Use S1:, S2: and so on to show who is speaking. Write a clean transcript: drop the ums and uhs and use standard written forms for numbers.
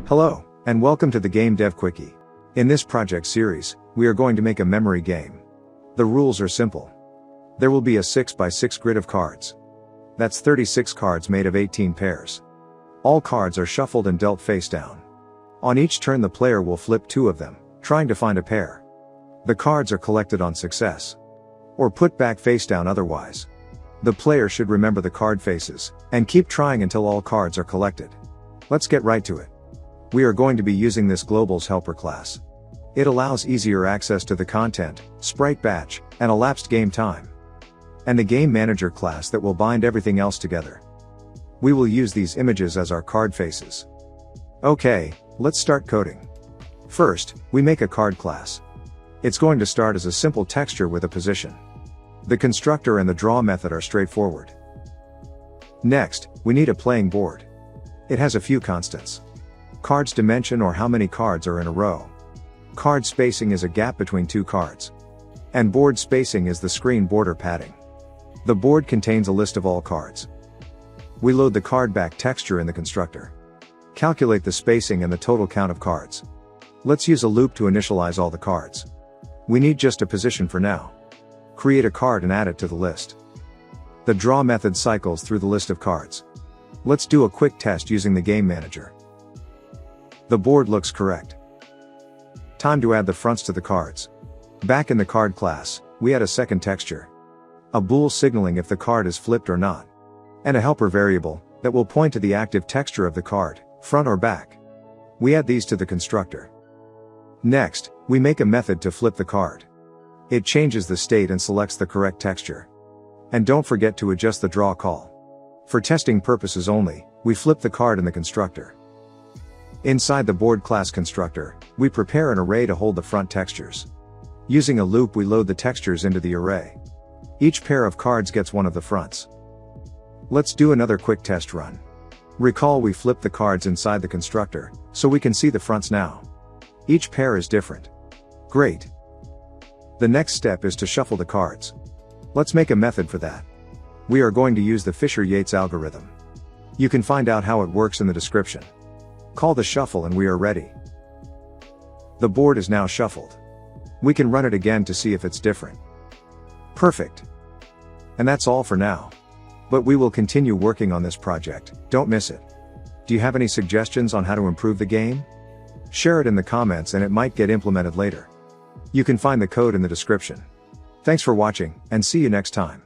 S1: Hello, and welcome to the GameDev Quickie. In this project series, we are going to make a memory game. The rules are simple. There will be a 6x6 grid of cards. That's 36 cards made of 18 pairs. All cards are shuffled and dealt face down. On each turn the player will flip 2 of them, trying to find a pair. The cards are collected on success, or put back face down otherwise. The player should remember the card faces, and keep trying until all cards are collected. Let's get right to it. We are going to be using this Global's Helper class. It allows easier access to the content, sprite batch, and elapsed game time. And the Game Manager class that will bind everything else together. We will use these images as our card faces. Okay, let's start coding. First, we make a card class. It's going to start as a simple texture with a position. The constructor and the draw method are straightforward. Next, we need a playing board. It has a few constants. Card's dimension, or how many cards are in a row. Card spacing is a gap between 2 cards. And board spacing is the screen border padding. The board contains a list of all cards. We load the card back texture in the constructor. Calculate the spacing and the total count of cards. Let's use a loop to initialize all the cards. We need just a position for now. Create a card and add it to the list. The draw method cycles through the list of cards. Let's do a quick test using the Game Manager. The board looks correct. Time to add the fronts to the cards. Back in the card class, we add a second texture. A bool signaling if the card is flipped or not. And a helper variable that will point to the active texture of the card, front or back. We add these to the constructor. Next, we make a method to flip the card. It changes the state and selects the correct texture. And don't forget to adjust the draw call. For testing purposes only, we flip the card in the constructor. Inside the board class constructor, we prepare an array to hold the front textures. Using a loop, we load the textures into the array. Each pair of cards gets one of the fronts. Let's do another quick test run. Recall we flipped the cards inside the constructor, so we can see the fronts now. Each pair is different. Great. The next step is to shuffle the cards. Let's make a method for that. We are going to use the Fisher-Yates algorithm. You can find out how it works in the description. Call the shuffle and we are ready. The board is now shuffled. We can run it again to see if it's different. Perfect. And that's all for now. But we will continue working on this project, don't miss it. Do you have any suggestions on how to improve the game? Share it in the comments and it might get implemented later. You can find the code in the description. Thanks for watching, and see you next time.